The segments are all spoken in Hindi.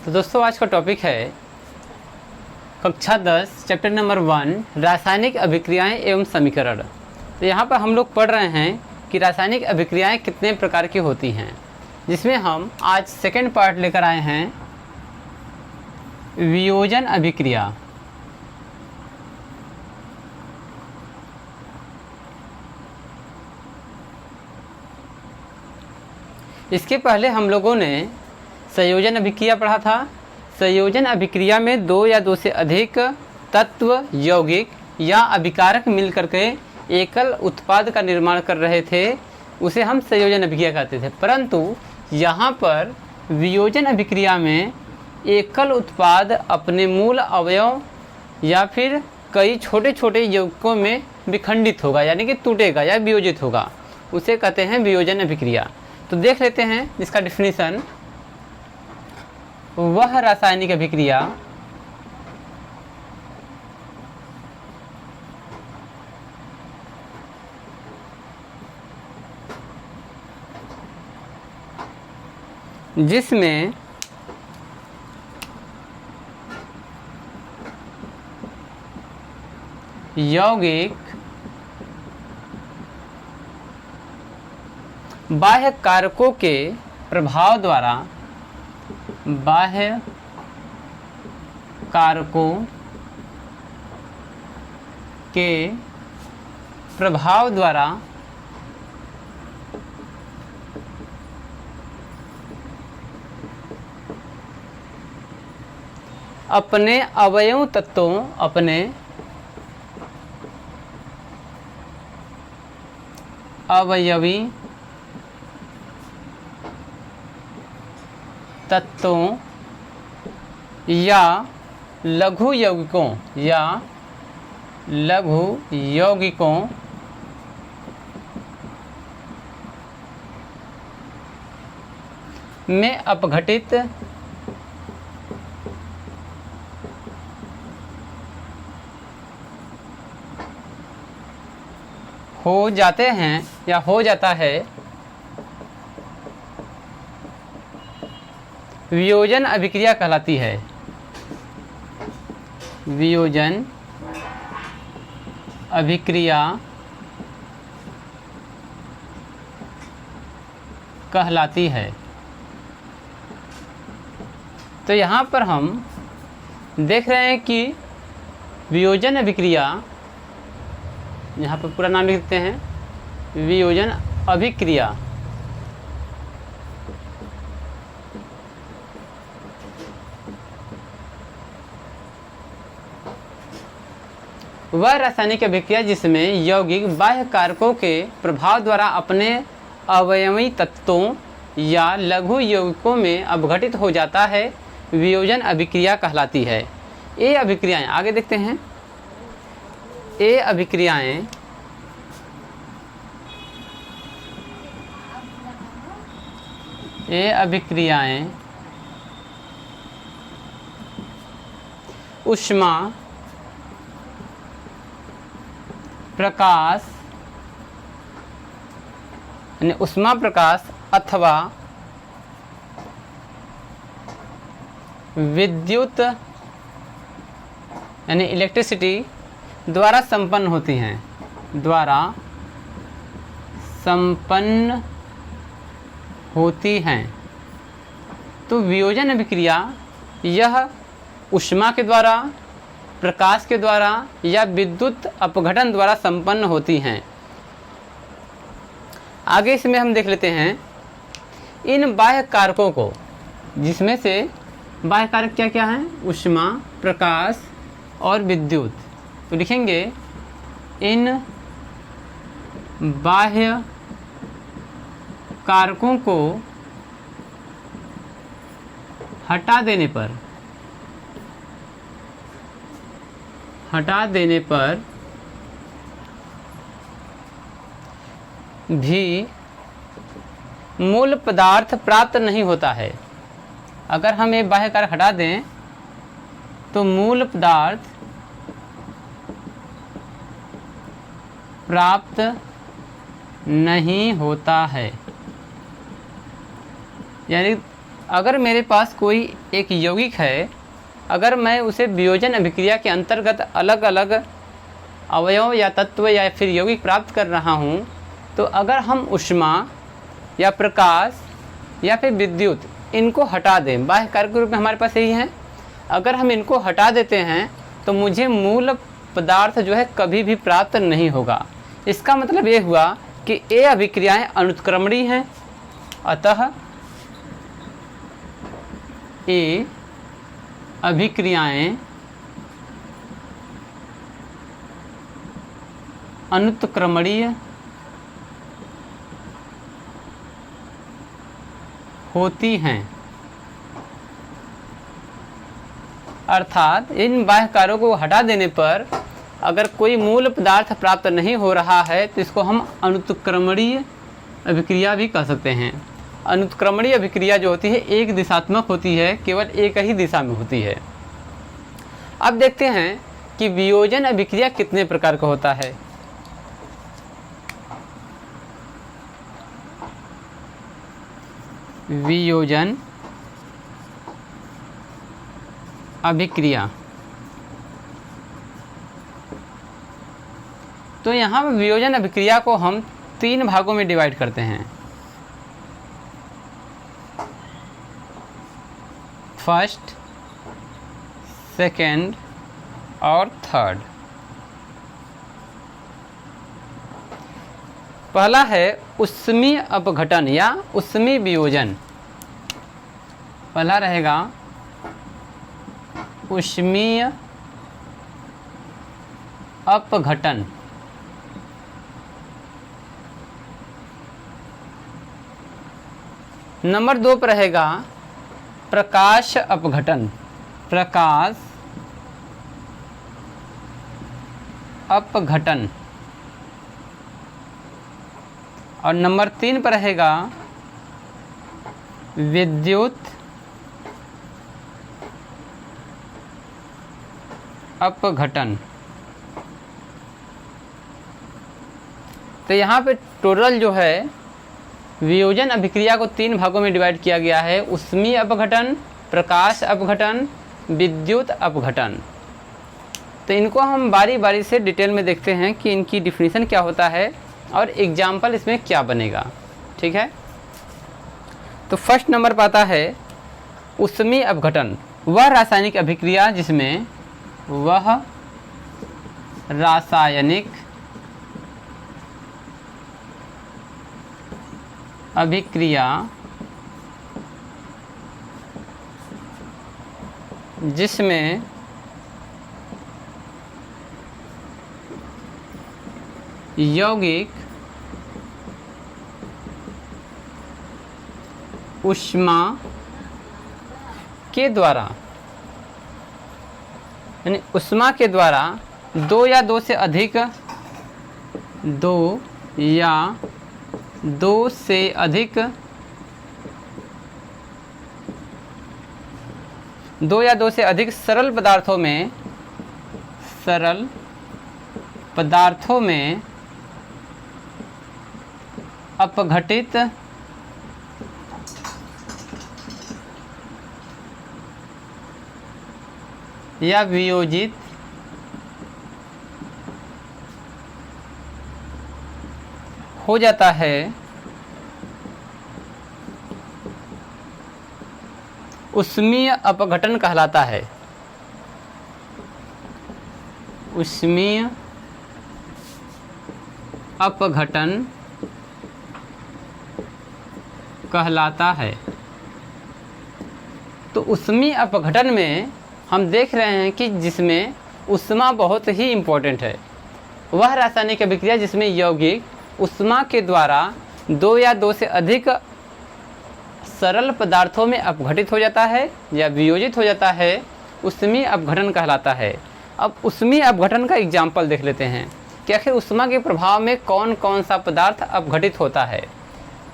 तो दोस्तों आज का टॉपिक है कक्षा 10 चैप्टर नंबर 1 रासायनिक अभिक्रियाएं एवं समीकरण। तो यहाँ पर हम लोग पढ़ रहे हैं कि रासायनिक अभिक्रियाएं कितने प्रकार की होती हैं, जिसमें हम आज सेकेंड पार्ट लेकर आए हैं वियोजन अभिक्रिया। इसके पहले हम लोगों ने संयोजन अभिक्रिया पढ़ा था। संयोजन अभिक्रिया में दो या दो से अधिक तत्व, यौगिक या अभिकारक मिल करके एकल उत्पाद का निर्माण कर रहे थे, उसे हम संयोजन अभिक्रिया कहते थे। परंतु यहाँ पर वियोजन अभिक्रिया में एकल उत्पाद अपने मूल अवयव या फिर कई छोटे छोटे यौगिकों में विखंडित होगा, यानी कि टूटेगा या वियोजित होगा, उसे कहते हैं वियोजन अभिक्रिया। तो देख लेते हैं इसका डिफिनीशन। वह रासायनिक अभिक्रिया जिसमें यौगिक बाह्य कारकों के प्रभाव द्वारा अपने अवयवी तत्वों या लघु यौगिकों में अपघटित हो जाते हैं या हो जाता है, वियोजन अभिक्रिया कहलाती है। वियोजन अभिक्रिया कहलाती है। तो यहाँ पर हम देख रहे हैं कि वियोजन अभिक्रिया, यहाँ पर पूरा नाम लिखते हैं वियोजन अभिक्रिया। वह रासायनिक अभिक्रिया जिसमें यौगिक बाह्य कारकों के प्रभाव द्वारा अपने अवयवी तत्वों या लघु यौगिकों में अपघटित हो जाता है, वियोजन अभिक्रिया कहलाती है। ये अभिक्रियाएं आगे देखते हैं। ये अभिक्रियाएं ऊष्मा, प्रकाश यानी ऊष्मा प्रकाश अथवा विद्युत यानी इलेक्ट्रिसिटी द्वारा संपन्न होती हैं, तो वियोजन अभिक्रिया यह ऊष्मा के द्वारा, प्रकाश के द्वारा या विद्युत अपघटन द्वारा संपन्न होती हैं। आगे इसमें हम देख लेते हैं इन बाह्य कारकों को, जिसमें से बाह्य कारक क्या क्या हैं? ऊष्मा, प्रकाश और विद्युत। तो लिखेंगे इन बाह्य कारकों को हटा देने पर भी मूल पदार्थ प्राप्त नहीं होता है। अगर हम ये बाह्य कारक हटा दें तो मूल पदार्थ प्राप्त नहीं होता है। यानी अगर मेरे पास कोई एक यौगिक है, अगर मैं उसे वियोजन अभिक्रिया के अंतर्गत अलग अलग अवयव या तत्व या फिर यौगिक प्राप्त कर रहा हूँ, तो अगर हम ऊष्मा या प्रकाश या फिर विद्युत इनको हटा दें, बाह्य कारक के रूप में हमारे पास यही है, अगर हम इनको हटा देते हैं तो मुझे मूल पदार्थ जो है कभी भी प्राप्त नहीं होगा। इसका मतलब ये हुआ कि ये अभिक्रियाएं अनुत्क्रमणीय हैं, अतः ये अभिक्रियाएं अनुत्क्रमणीय होती हैं। अर्थात इन बाह्य कारकों को हटा देने पर अगर कोई मूल पदार्थ प्राप्त नहीं हो रहा है तो इसको हम अनुत्क्रमणीय अभिक्रिया भी कह सकते हैं। अनुत्क्रमणीय अभिक्रिया जो होती है एक दिशात्मक होती है, केवल एक ही दिशा में होती है। अब देखते हैं कि वियोजन अभिक्रिया कितने प्रकार का होता है। वियोजन अभिक्रिया, तो यहाँ वियोजन अभिक्रिया को हम 3 भागों में डिवाइड करते हैं। फर्स्ट, सेकेंड और थर्ड। पहला है ऊष्मीय अपघटन या ऊष्मीय वियोजन। पहला रहेगा ऊष्मीय अपघटन। नंबर 2 पर रहेगा प्रकाश अपघटन। प्रकाश अपघटन। और नंबर 3 पर रहेगा विद्युत अपघटन। तो यहाँ पे टोटल जो है वियोजन अभिक्रिया को 3 भागों में डिवाइड किया गया है। ऊष्मीय अपघटन, प्रकाश अपघटन, विद्युत अपघटन। तो इनको हम बारी बारी से डिटेल में देखते हैं कि इनकी डिफिनीशन क्या होता है और एग्जाम्पल इसमें क्या बनेगा। ठीक है, तो फर्स्ट नंबर पर आता है ऊष्मीय अपघटन। वह रासायनिक अभिक्रिया जिसमें यौगिक ऊष्मा के द्वारा, यानी ऊष्मा के द्वारा 2 या 2 से अधिक 2 या 2 से अधिक 2 या 2 से अधिक सरल पदार्थों में अपघटित या वियोजित हो जाता है, ऊष्मीय अपघटन कहलाता है। ऊष्मीय अपघटन कहलाता है। तो ऊष्मीय अपघटन में हम देख रहे हैं कि जिसमें ऊष्मा बहुत ही इम्पोर्टेंट है। वह रासायनिक अभिक्रिया जिसमें यौगिक ऊष्मा के द्वारा 2 या 2 से अधिक सरल पदार्थों में अपघटित हो जाता है या वियोजित हो जाता है, ऊष्मीय अपघटन कहलाता है। अब ऊष्मीय अपघटन का एग्जाम्पल देख लेते हैं कि आखिर ऊष्मा के प्रभाव में कौन कौन सा पदार्थ अपघटित होता है।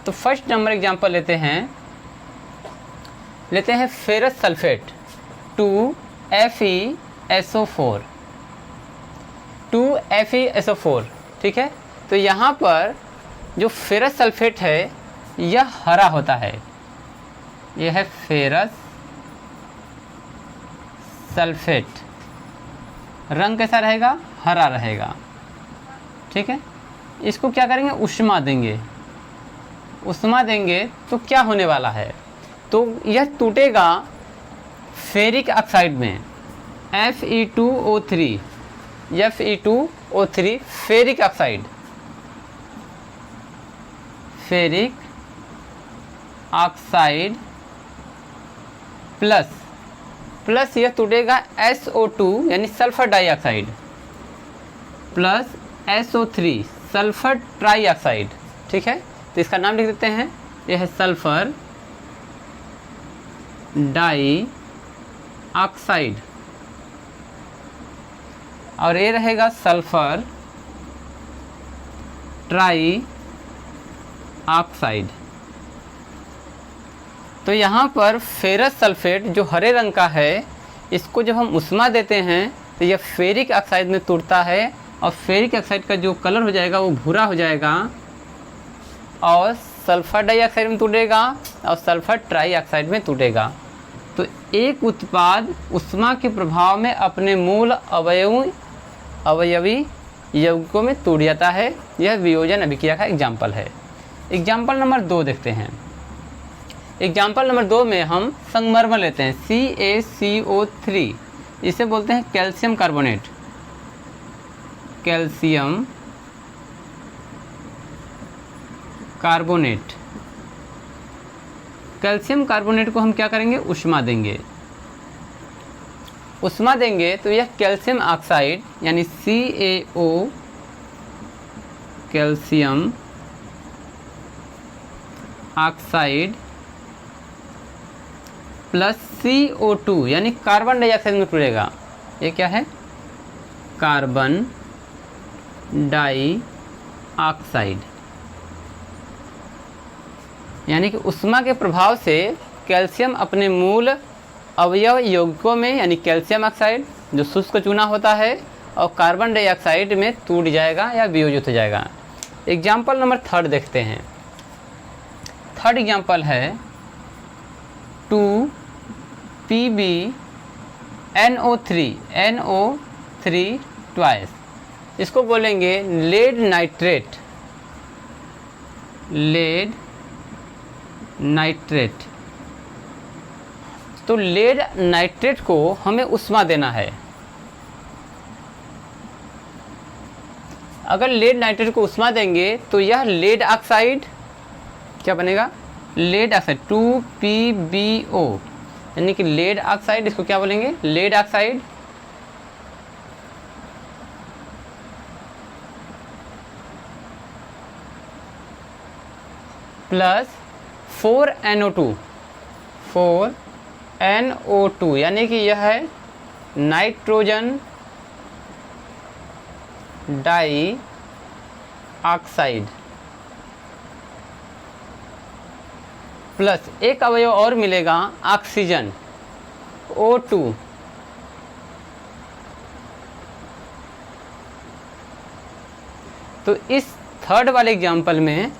तो फर्स्ट नंबर एग्जाम्पल लेते हैं फेरस सल्फेट 2FeSO4। 2FeSO4, ठीक है। तो यहाँ पर जो फेरस सल्फेट है यह हरा होता है, यह है फेरस सल्फेट। रंग कैसा रहेगा? हरा रहेगा। ठीक है, इसको क्या करेंगे? उष्मा देंगे। उष्मा देंगे तो क्या होने वाला है? तो यह टूटेगा फेरिक ऑक्साइड में, Fe2O3, Fe2O3 ferric oxide, ferric oxide plus यह टूटेगा SO2 यानी sulphur dioxide plus SO3 sulphur trioxide. ठीक है, तो इसका नाम लिख देते हैं, यह है सल्फर डाई ऑक्साइड और ये रहेगा सल्फर ट्राई ऑक्साइड। तो यहाँ पर फेरस सल्फेट जो हरे रंग का है, इसको जब हम उष्मा देते हैं तो यह फेरिक ऑक्साइड में टूटता है और फेरिक ऑक्साइड का जो कलर हो जाएगा वो भूरा हो जाएगा और सल्फर डाइऑक्साइड में टूटेगा और सल्फर ट्राइऑक्साइड में टूटेगा। तो एक उत्पाद उष्मा के प्रभाव में अपने मूल अवयवी यौगिकों में टूट जाता है। यह वियोजन अभिक्रिया का एग्जाम्पल है। एग्जाम्पल नंबर 2 देखते हैं। एग्जाम्पल नंबर 2 में हम संगमरमर लेते हैं, CaCO3, इसे बोलते हैं calcium carbonate. Calcium carbonate, calcium carbonate को हम क्या करेंगे? उष्मा देंगे। उष्मा देंगे तो यह कैल्शियम ऑक्साइड यानी CaO, calcium oxide plus CO2 यानी कार्बन डाइऑक्साइड में टूटेगा। ये क्या है? Carbon dioxide. यानी कि उष्मा के प्रभाव से कैल्शियम अपने मूल अवयव यौगिकों में यानी कैल्शियम ऑक्साइड जो शुष्क चूना होता है और कार्बन डाइऑक्साइड में टूट जाएगा या वियोजित हो जाएगा। एग्जाम्पल नंबर 3 देखते हैं। थर्ड एग्जाम्पल है 2PbNO3 ट्वाइस। इसको बोलेंगे लेड नाइट्रेट। Lead nitrate. तो लेड नाइट्रेट को हमें उष्मा देना है। अगर लेड नाइट्रेट को उष्मा देंगे तो यह लेड ऑक्साइड क्या बनेगा? लेड ऑक्साइड 2PbO यानी कि लेड ऑक्साइड, इसको क्या बोलेंगे? लेड ऑक्साइड प्लस 4NO2 यानी कि यह है नाइट्रोजन डाई ऑक्साइड प्लस एक अवयव और मिलेगा ऑक्सीजन O2। तो इस थर्ड वाले एग्जाम्पल में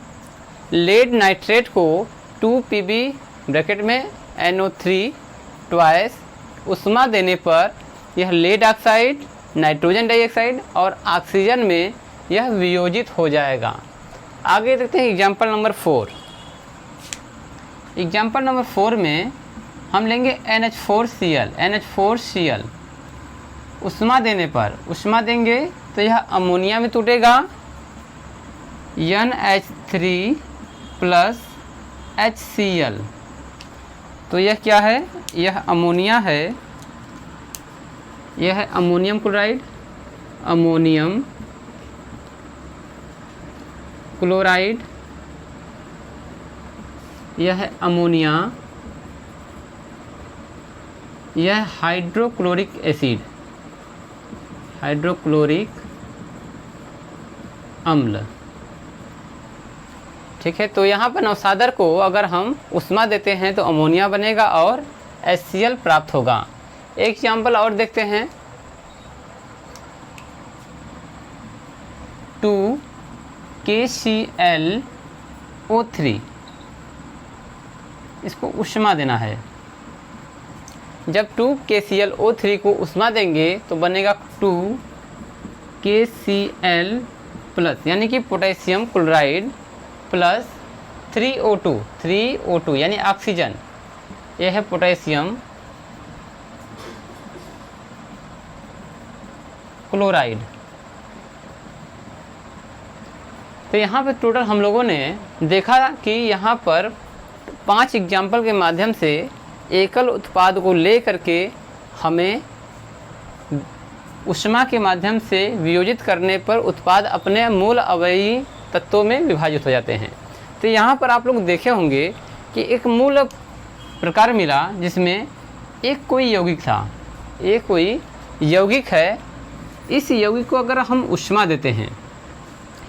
लेड नाइट्रेट को 2Pb ब्रैकेट में NO3 ट्वाइस उष्मा देने पर यह लेड ऑक्साइड, नाइट्रोजन डाइऑक्साइड और ऑक्सीजन में यह वियोजित हो जाएगा। आगे देखते हैं एग्जाम्पल नंबर 4। एग्जाम्पल नंबर 4 में हम लेंगे NH4Cl। उष्मा देने पर, उष्मा देंगे तो यह अमोनिया में टूटेगा NH3 प्लस HCl। तो यह क्या है? यह अमोनिया है। यह है अमोनियम क्लोराइड, अमोनियम क्लोराइड। यह है अमोनिया। यह हाइड्रोक्लोरिक एसिड, हाइड्रोक्लोरिक अम्ल। ठीक है, तो यहाँ पर नवसादर को अगर हम उष्मा देते हैं तो अमोनिया बनेगा और HCl प्राप्त होगा। एक एग्जाम्पल और देखते हैं 2KClO3। इसको ऊष्मा देना है। जब 2KClO3 को ऊष्मा देंगे तो बनेगा 2KCl प्लस, यानी कि पोटेशियम क्लोराइड प्लस 3O2 यानी ऑक्सीजन। यह है पोटेशियम क्लोराइड। तो यहाँ पे टोटल हम लोगों ने देखा कि यहाँ पर 5 एग्जाम्पल के माध्यम से एकल उत्पाद को ले करके हमें ऊष्मा के माध्यम से वियोजित करने पर उत्पाद अपने मूल अवयवी तत्वों में विभाजित हो जाते हैं। तो यहाँ पर आप लोग देखे होंगे कि एक मूल प्रकार मिला जिसमें एक कोई यौगिक था, एक कोई यौगिक है। इस यौगिक को अगर हम ऊष्मा देते हैं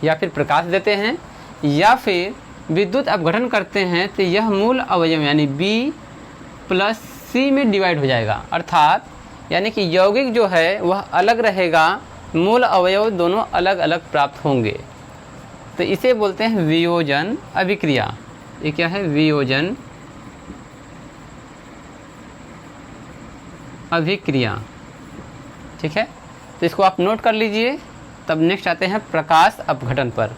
या फिर प्रकाश देते हैं या फिर विद्युत अपघटन करते हैं तो यह मूल अवयव यानी B+C में डिवाइड हो जाएगा। अर्थात यानी कि यौगिक जो है वह अलग रहेगा, मूल अवयव दोनों अलग अलग प्राप्त होंगे। तो इसे बोलते हैं वियोजन अभिक्रिया। ये क्या है? वियोजन अभिक्रिया। ठीक है, तो इसको आप नोट कर लीजिए। तब नेक्स्ट आते हैं प्रकाश अपघटन पर।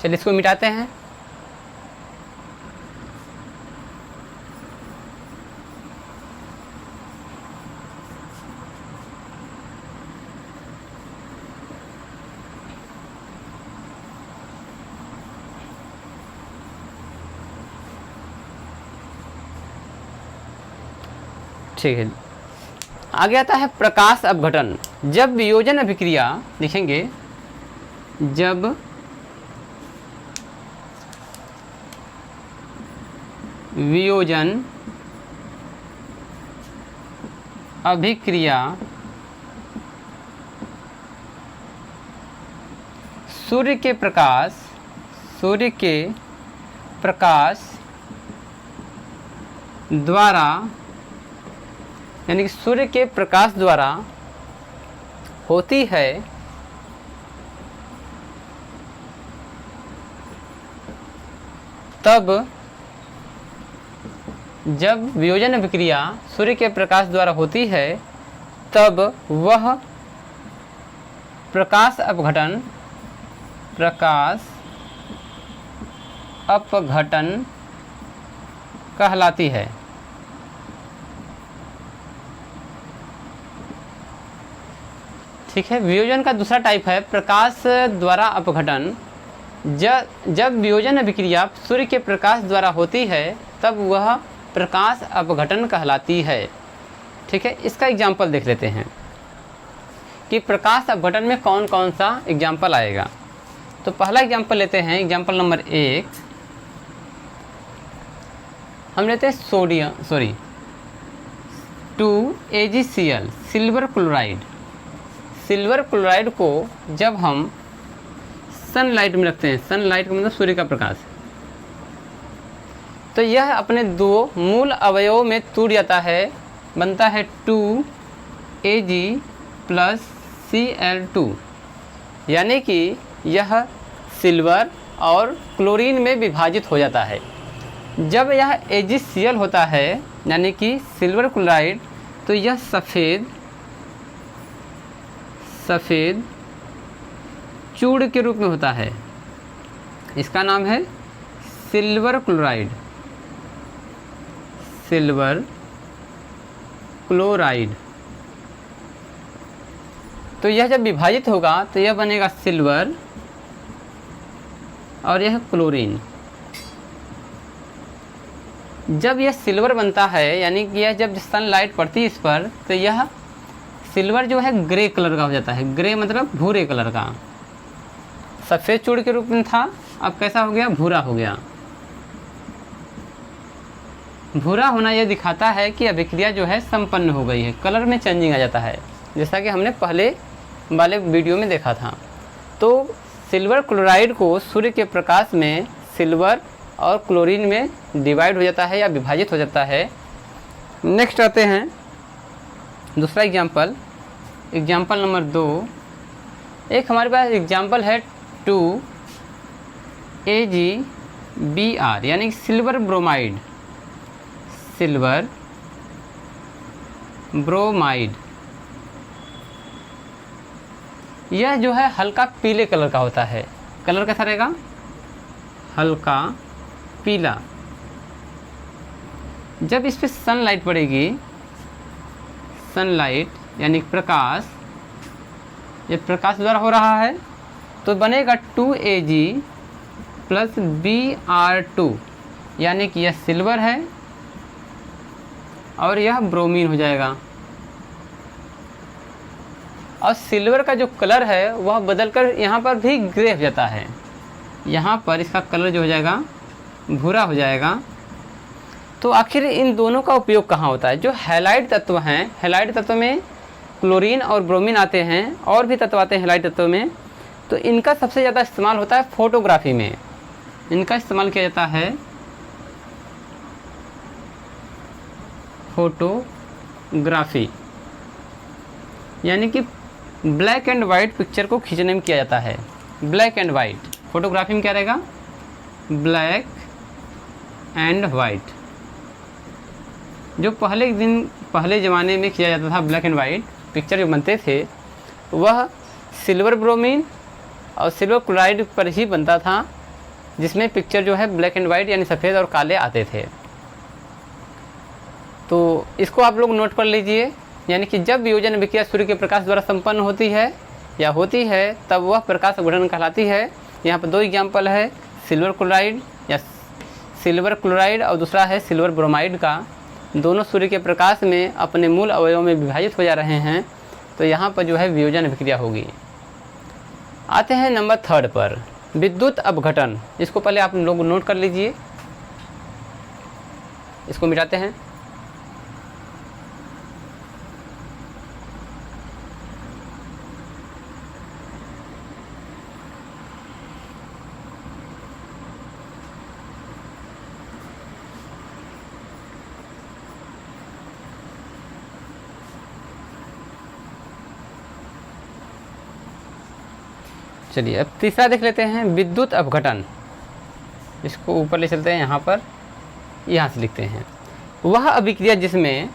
चलिए इसको मिटाते हैं। ठीक है, आगे आता है प्रकाश अपघटन। जब वियोजन अभिक्रिया लिखेंगे, जब वियोजन अभिक्रिया सूर्य के प्रकाश द्वारा, यानी कि सूर्य के प्रकाश द्वारा होती है, तब जब वियोजन अभिक्रिया सूर्य के प्रकाश द्वारा होती है तब वह प्रकाश अपघटन कहलाती है। ठीक है, वियोजन का दूसरा टाइप है प्रकाश द्वारा अपघटन। जब वियोजन अभिक्रिया सूर्य के प्रकाश द्वारा होती है तब वह प्रकाश अपघटन कहलाती है। ठीक है, इसका एग्जाम्पल देख लेते हैं कि प्रकाश अपघटन में कौन कौन सा एग्जाम्पल आएगा। तो पहला एग्जाम्पल लेते हैं, एग्जाम्पल नंबर 1 हम लेते हैं 2AgCl silver chloride. Silver chloride को जब हम सनलाइट में रखते हैं, सनलाइट का मतलब सूर्य का प्रकाश, तो यह अपने दो मूल अवयवों में टूट जाता है, बनता है 2Ag+Cl2, यानी कि यह सिल्वर और क्लोरीन में विभाजित हो जाता है। जब यह AgCl होता है यानी कि सिल्वर क्लोराइड, तो यह सफ़ेद चूड़ के रूप में होता है। इसका नाम है सिल्वर क्लोराइड, सिल्वर क्लोराइड। तो यह जब विभाजित होगा तो यह बनेगा सिल्वर और यह क्लोरीन। जब यह सिल्वर बनता है यानी कि यह जब सनलाइट पड़ती है इस पर, तो यह सिल्वर जो है ग्रे कलर का हो जाता है। ग्रे मतलब भूरे कलर का। सफ़ेद चूड़ के रूप में था, अब कैसा हो गया, भूरा हो गया। भूरा होना यह दिखाता है कि अभिक्रिया जो है संपन्न हो गई है, कलर में चेंजिंग आ जाता है, जैसा कि हमने पहले वाले वीडियो में देखा था। तो सिल्वर क्लोराइड को सूर्य के प्रकाश में सिल्वर और क्लोरीन में डिवाइड हो जाता है या विभाजित हो जाता है। नेक्स्ट आते हैं दूसरा एग्जाम्पल, एग्जाम्पल नंबर 2। एक हमारे पास एग्जाम्पल है 2AgBr यानी सिल्वर ब्रोमाइड, सिल्वर ब्रोमाइड। यह जो है हल्का पीले कलर का होता है। कलर कैसा रहेगा, हल्का पीला। जब इस पे सनलाइट पड़ेगी, सनलाइट यानी प्रकाश, ये प्रकाश द्वारा हो रहा है, तो बनेगा 2Ag + Br2 यानी कि यह सिल्वर है और यह ब्रोमीन हो जाएगा। और सिल्वर का जो कलर है वह बदलकर यहाँ पर भी ग्रे हो जाता है, यहाँ पर इसका कलर जो हो जाएगा भूरा हो जाएगा। तो आखिर इन दोनों का उपयोग कहाँ होता है? जो हैलाइड तत्व हैं, हैलाइड तत्व में क्लोरीन और ब्रोमीन आते हैं, और भी तत्व आते हैं हैलाइड तत्व में, तो इनका सबसे ज़्यादा इस्तेमाल होता है फोटोग्राफी में। इनका इस्तेमाल किया जाता है फोटोग्राफी, यानी कि ब्लैक एंड वाइट पिक्चर को खींचने में किया जाता है। ब्लैक एंड वाइट फोटोग्राफी में क्या रहेगा, ब्लैक एंड वाइट। जो पहले ज़माने में किया जाता था ब्लैक एंड वाइट पिक्चर जो बनते थे, वह सिल्वर ब्रोमीन और सिल्वर क्लोराइड पर ही बनता था, जिसमें पिक्चर जो है ब्लैक एंड वाइट यानी सफ़ेद और काले आते थे। तो इसको आप लोग नोट कर लीजिए, यानी कि जब वियोजन अभिक्रिया सूर्य के प्रकाश द्वारा संपन्न होती है या होती है, तब वह प्रकाश अपघटन कहलाती है। यहाँ पर 2 एग्जाम्पल है, सिल्वर क्लोराइड या सिल्वर क्लोराइड और दूसरा है सिल्वर ब्रोमाइड का। दोनों सूर्य के प्रकाश में अपने मूल अवयवों में विभाजित हो जा रहे हैं, तो यहाँ पर जो है वियोजन अभिक्रिया होगी। आते हैं नंबर 3 पर, विद्युत अपघटन। इसको पहले आप लोग नोट कर लीजिए, इसको मिटाते हैं। चलिए अब तीसरा देख लेते हैं, विद्युत अपघटन। इसको ऊपर ले चलते हैं, यहाँ पर यहाँ से लिखते हैं, वह अभिक्रिया जिसमें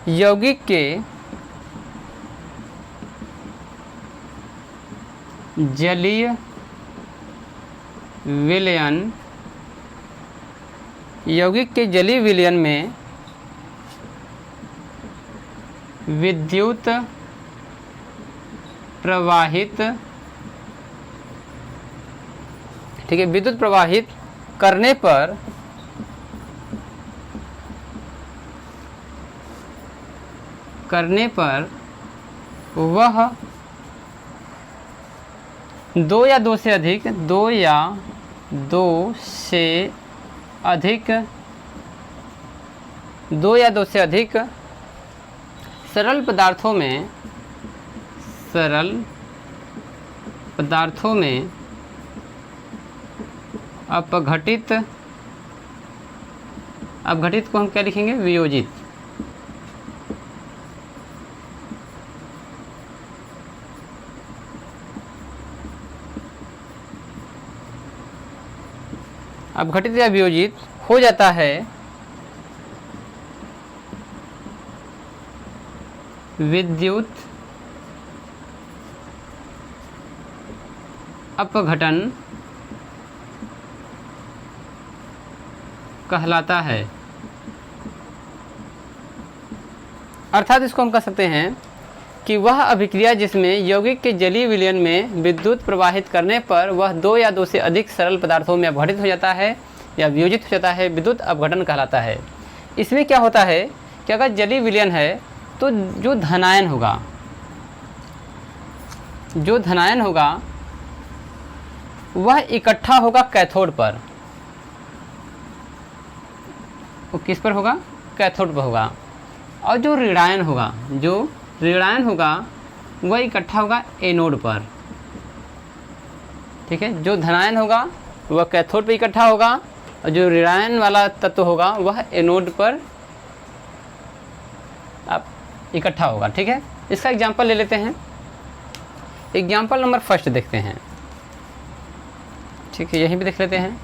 यौगिक के जलीय विलयन में विद्युत प्रवाहित, ठीक है, विद्युत प्रवाहित करने पर वह 2 या 2 से अधिक सरल पदार्थों में अपघटित को हम क्या लिखेंगे, वियोजित। अपघटित या वियोजित हो जाता है विद्युत अपघटन कहलाता है। अर्थात इसको हम कह सकते हैं कि वह अभिक्रिया जिसमें यौगिक के जलीय विलयन में विद्युत प्रवाहित करने पर वह 2 या 2 से अधिक सरल पदार्थों में अपघटित हो जाता है, या वियोजित हो जाता है, विद्युत अपघटन कहलाता है। इसमें क्या होता है कि अगर जलीय विलयन है तो जो धनायन होगा वह इकट्ठा होगा कैथोड पर। वो किस पर होगा? कैथोड पर होगा। और जो ऋणायन होगा वह इकट्ठा होगा एनोड पर। ठीक है, जो धनायन होगा वह कैथोड पर इकट्ठा होगा और जो ऋणायन वाला तत्व होगा वह एनोड पर इकट्ठा होगा। ठीक है, इसका एग्जांपल ले लेते हैं। एग्जांपल नंबर फर्स्ट देखते हैं। ठीक है, यहीं भी देख लेते हैं।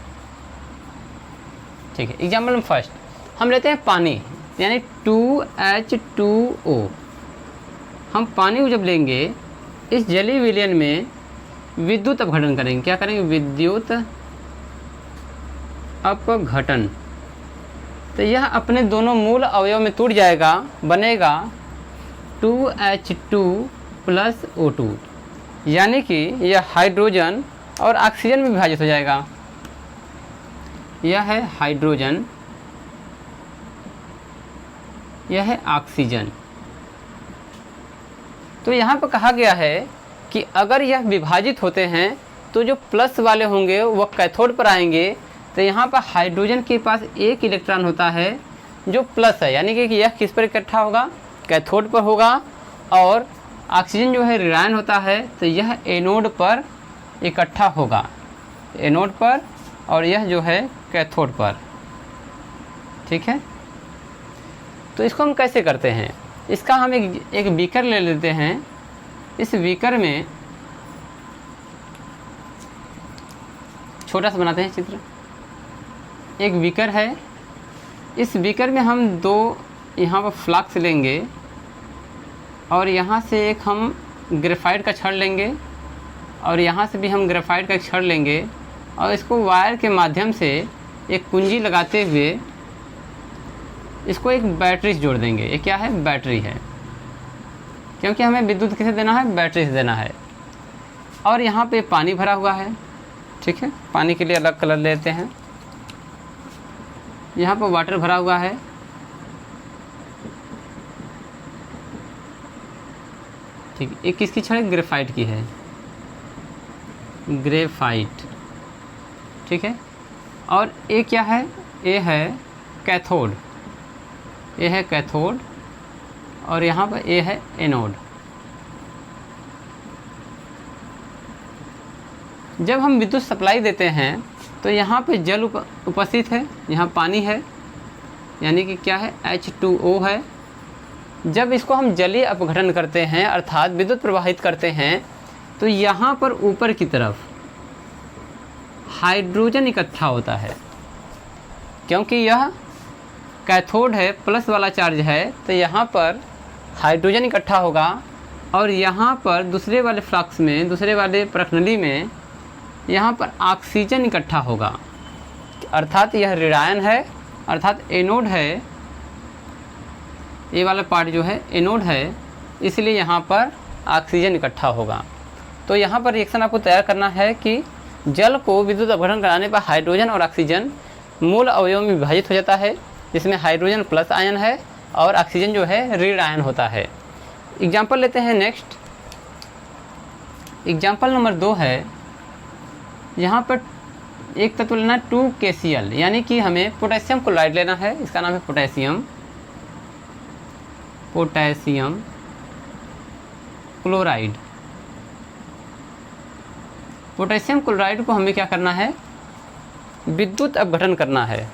ठीक है, एग्जांपल नंबर फर्स्ट हम लेते हैं पानी, यानी 2H2O। हम पानी को जब लेंगे, इस जलीय विलयन में विद्युत अपघटन करेंगे। क्या करेंगे? विद्युत अपघटन। तो यह अपने दोनों मूल अवयव में टूट जाएगा, बनेगा 2H2 + O2, यानी कि यह हाइड्रोजन और ऑक्सीजन में विभाजित हो जाएगा। यह है हाइड्रोजन, यह है ऑक्सीजन। तो यहाँ पर कहा गया है कि अगर यह विभाजित होते हैं तो जो प्लस वाले होंगे वह कैथोड पर आएंगे। तो यहाँ पर हाइड्रोजन के पास एक इलेक्ट्रॉन होता है जो प्लस है, यानी कि यह किस पर इकट्ठा होगा? कैथोड पर होगा। और ऑक्सीजन जो है ऋणायन होता है, तो यह एनोड पर इकट्ठा होगा, एनोड पर, और यह जो है कैथोड पर। ठीक है, तो इसको हम कैसे करते हैं? इसका हम एक बीकर ले लेते हैं। इस बीकर में छोटा सा बनाते हैं चित्र। एक बीकर है, इस बीकर में हम 2 यहाँ पर फ्लास्क लेंगे और यहाँ से एक हम ग्रेफाइट का छड़ लेंगे और यहाँ से भी हम ग्रेफाइट का एक छड़ लेंगे और इसको वायर के माध्यम से एक कुंजी लगाते हुए इसको एक बैटरी से जोड़ देंगे। ये क्या है? बैटरी है, क्योंकि हमें विद्युत किसे देना है? बैटरी से देना है। और यहाँ पे पानी भरा हुआ है। ठीक है, पानी के लिए अलग कलर लेते हैं। यहाँ पर वाटर भरा हुआ है। ठीक है, एक किसकी छड़ है? ग्रेफाइट की है, ग्रेफाइट। ठीक है, और ये क्या है? ये है कैथोड, ये है कैथोड, और यहाँ पर ये है एनोड। जब हम विद्युत सप्लाई देते हैं तो यहाँ पे जल उपस्थित है, यहाँ पानी है, यानी कि क्या है? H2O है। जब इसको हम जलीय अपघटन करते हैं, अर्थात विद्युत प्रवाहित करते हैं, तो यहाँ पर ऊपर की तरफ हाइड्रोजन इकट्ठा होता है। क्योंकि यह कैथोड है, प्लस वाला चार्ज है, तो यहाँ पर हाइड्रोजन इकट्ठा होगा और यहाँ पर दूसरे वाले फ्लक्स में, दूसरे वाले प्रखनली में यहाँ पर ऑक्सीजन इकट्ठा होगा। अर्थात यह ऋणायन है, अर्थात एनोड है। ये वाला पार्ट जो है एनोड है, इसलिए यहाँ पर ऑक्सीजन इकट्ठा होगा। तो यहाँ पर रिएक्शन आपको तैयार करना है कि जल को विद्युत अपघटन कराने पर हाइड्रोजन और ऑक्सीजन मूल अवयव में विभाजित हो जाता है, जिसमें हाइड्रोजन प्लस आयन है और ऑक्सीजन जो है ऋण आयन होता है। एग्जाम्पल लेते हैं नेक्स्ट। एग्जाम्पल नंबर 2 है, यहाँ पर एक तत्व लेना 2KCl, यानी कि हमें पोटेशियम क्लोराइड लेना है। इसका नाम है पोटेशियम क्लोराइड। पोटेशियम क्लोराइड को हमें क्या करना है? विद्युत अपघटन करना है।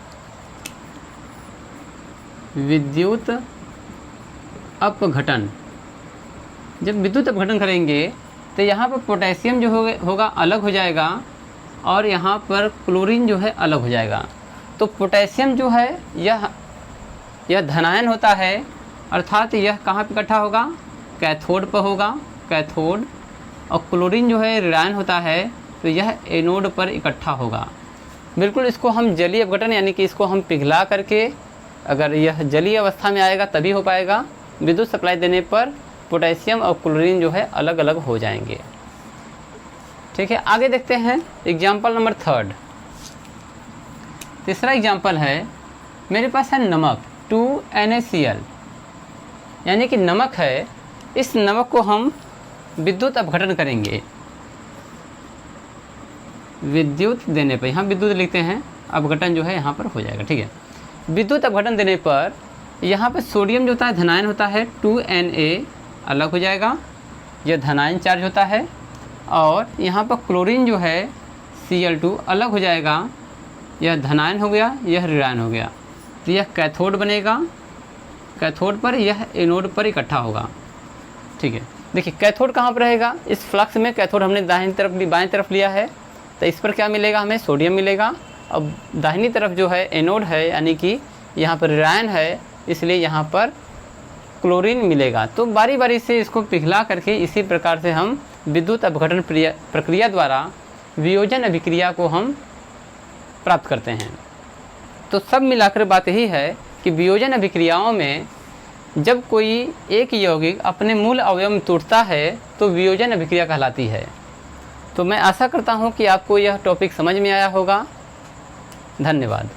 विद्युत अपघटन। जब विद्युत अपघटन करेंगे तो यहाँ पर पोटेशियम जो होगा अलग हो जाएगा और यहाँ पर क्लोरीन जो है अलग हो जाएगा। तो पोटेशियम जो है यह धनायन होता है, अर्थात यह कहाँ पर इकट्ठा होगा? कैथोड पर होगा, कैथोड। और क्लोरीन जो है ऋणायन होता है, तो यह एनोड पर इकट्ठा होगा। बिल्कुल इसको हम जलीय अपघटन, यानी कि इसको हम पिघला करके, अगर यह जलीय अवस्था में आएगा तभी हो पाएगा। विद्युत सप्लाई देने पर पोटेशियम और क्लोरीन जो है अलग अलग हो जाएंगे। ठीक है, आगे देखते हैं एग्जाम्पल नंबर 3। तीसरा एग्जाम्पल है, मेरे पास है नमक 2NaCl, यानी कि नमक है, इस नमक को हम विद्युत अपघटन करेंगे। विद्युत देने पर, यहाँ विद्युत लिखते हैं, अपघटन जो है यहाँ पर हो जाएगा, ठीक है। विद्युत अपघटन देने पर यहाँ पर सोडियम जो होता है धनायन होता है 2Na अलग हो जाएगा, यह धनायन चार्ज होता है, और यहाँ पर क्लोरीन जो है Cl2 अलग हो जाएगा, यह धनायन हो गया, यह ऋणायन हो गया। तो यह कैथोड बनेगा, कैथोड पर, यह एनोड पर इकट्ठा होगा, ठीक है। देखिए कैथोड कहाँ पर रहेगा, इस फ्लक्स में कैथोड हमने दाहिनी तरफ बाएं तरफ लिया है, तो इस पर क्या मिलेगा, हमें सोडियम मिलेगा। अब दाहिनी तरफ जो है एनोड है, यानी कि यहाँ पर ऋणायन है, इसलिए यहाँ पर क्लोरीन मिलेगा। तो बारी बारी से इसको पिघला करके इसी प्रकार से हम विद्युत अपघटन प्रक्रिया द्वारा वियोजन अभिक्रिया को हम प्राप्त करते हैं। तो सब मिलाकर बात यही है कि वियोजन अभिक्रियाओं में जब कोई एक यौगिक अपने मूल अवयव में टूटता है तो वियोजन अभिक्रिया कहलाती है। तो मैं आशा करता हूँ कि आपको यह टॉपिक समझ में आया होगा। धन्यवाद।